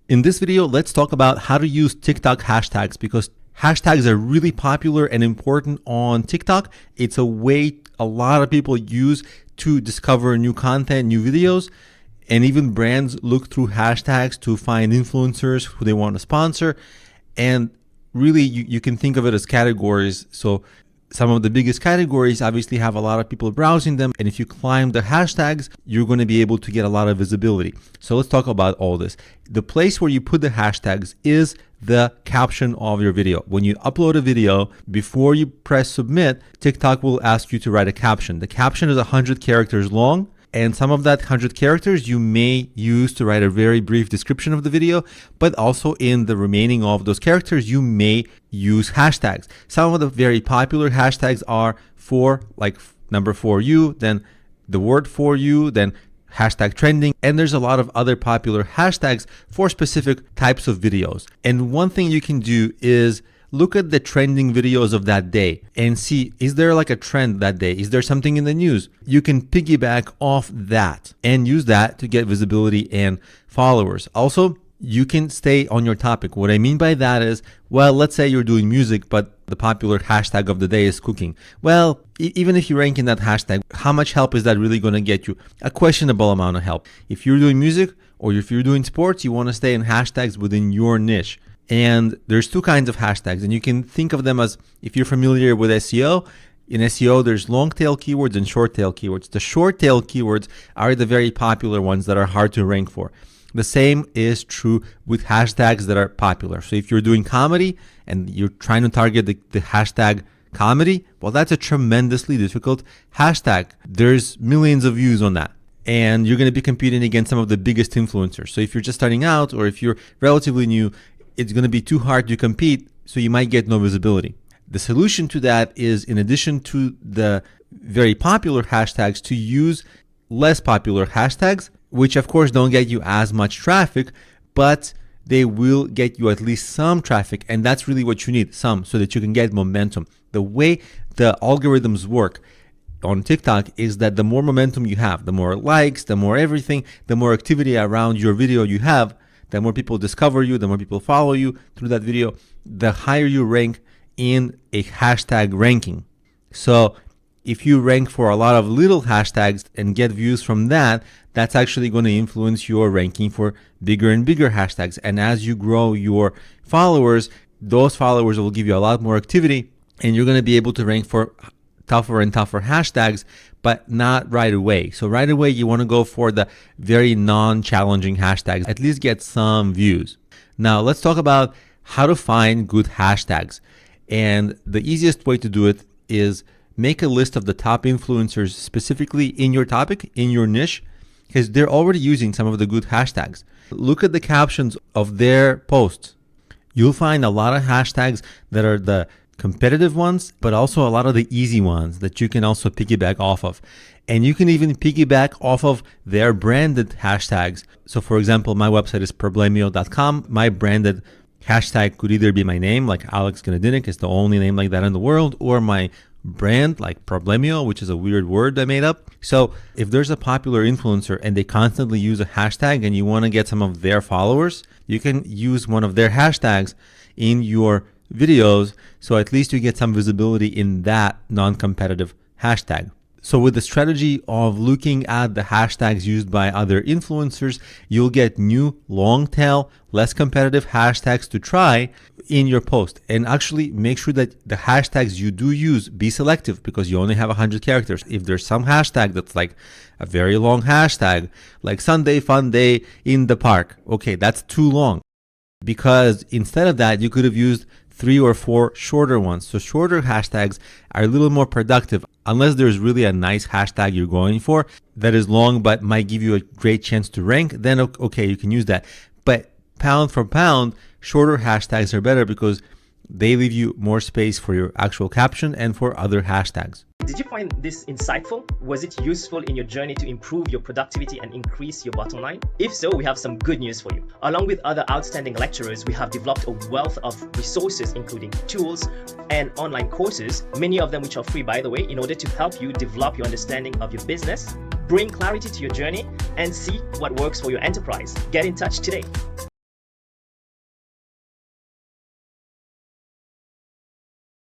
In this video, let's talk about how to use TikTok hashtags, because hashtags are really popular and important on TikTok. It's a way a lot of people use to discover new content, new videos, and even brands look through hashtags to find influencers who they want to sponsor. And really, you can think of it as categories. So some of the biggest categories obviously have a lot of people browsing them. And if you climb the hashtags, you're going to be able to get a lot of visibility. So let's talk about all this. The place where you put the hashtags is the caption of your video. When you upload a video, before you press submit, TikTok will ask you to write a caption. The caption is 100 characters long. And some of that 100 characters you may use to write a very brief description of the video, but also in the remaining of those characters, you may use hashtags. Some of the very popular hashtags are for, like number for you, then the word for you, then hashtag trending. And there's a lot of other popular hashtags for specific types of videos. And one thing you can do is look at the trending videos of that day and see, is there like a trend that day? Is there something in the news? You can piggyback off that and use that to get visibility and followers. Also, you can stay on your topic. What I mean by that is, well, let's say you're doing music, but the popular hashtag of the day is cooking. Well, even if you rank in that hashtag, how much help is that really going to get you? A questionable amount of help. If you're doing music or if you're doing sports, you want to stay in hashtags within your niche. And there's two kinds of hashtags, and you can think of them as, if you're familiar with SEO, in SEO, there's long tail keywords and short tail keywords. The short tail keywords are the very popular ones that are hard to rank for. The same is true with hashtags that are popular. So if you're doing comedy and you're trying to target the hashtag comedy, well, that's a tremendously difficult hashtag. There's millions of views on that. And you're going to be competing against some of the biggest influencers. So if you're just starting out, or if you're relatively new, it's going to be too hard to compete, so you might get no visibility. The solution to that is, in addition to the very popular hashtags, to use less popular hashtags, which of course don't get you as much traffic, but they will get you at least some traffic. And that's really what you need, some, so that you can get momentum. The way the algorithms work on TikTok is that the more momentum you have, the more likes, the more everything, the more activity around your video you have, the more people discover you, the more people follow you through that video, the higher you rank in a hashtag ranking. So if you rank for a lot of little hashtags and get views from that, that's actually going to influence your ranking for bigger and bigger hashtags. And as you grow your followers, those followers will give you a lot more activity, and you're going to be able to rank for tougher and tougher hashtags, but not right away. So right away, you want to go for the very non-challenging hashtags, at least get some views. Now let's talk about how to find good hashtags. And the easiest way to do it is make a list of the top influencers specifically in your topic, in your niche, because they're already using some of the good hashtags. Look at the captions of their posts. You'll find a lot of hashtags that are the competitive ones, but also a lot of the easy ones that you can also piggyback off of. And you can even piggyback off of their branded hashtags. So for example, my website is problemio.com. My branded hashtag could either be my name, like Alex Ganadinik is the only name like that in the world, or my brand, like Problemio, which is a weird word I made up. So if there's a popular influencer and they constantly use a hashtag and you want to get some of their followers, you can use one of their hashtags in your videos, so at least you get some visibility in that non-competitive hashtag. So with the strategy of looking at the hashtags used by other influencers, you'll get new long tail, less competitive hashtags to try in your post. And actually make sure that the hashtags you do use, be selective, because you only have 100 characters. If there's some hashtag that's like a very long hashtag, like Sunday fun day in the park, okay, that's too long. Because instead of that, you could have used 3 or 4 shorter ones. So shorter hashtags are a little more productive, unless there's really a nice hashtag you're going for that is long but might give you a great chance to rank, then okay, you can use that. But pound for pound, shorter hashtags are better because they leave you more space for your actual caption and for other hashtags. Did you find this insightful? Was it useful in your journey to improve your productivity and increase your bottom line? If so, we have some good news for you. Along with other outstanding lecturers, we have developed a wealth of resources, including tools and online courses, many of them which are free, by the way, in order to help you develop your understanding of your business, bring clarity to your journey, and see what works for your enterprise. Get in touch today.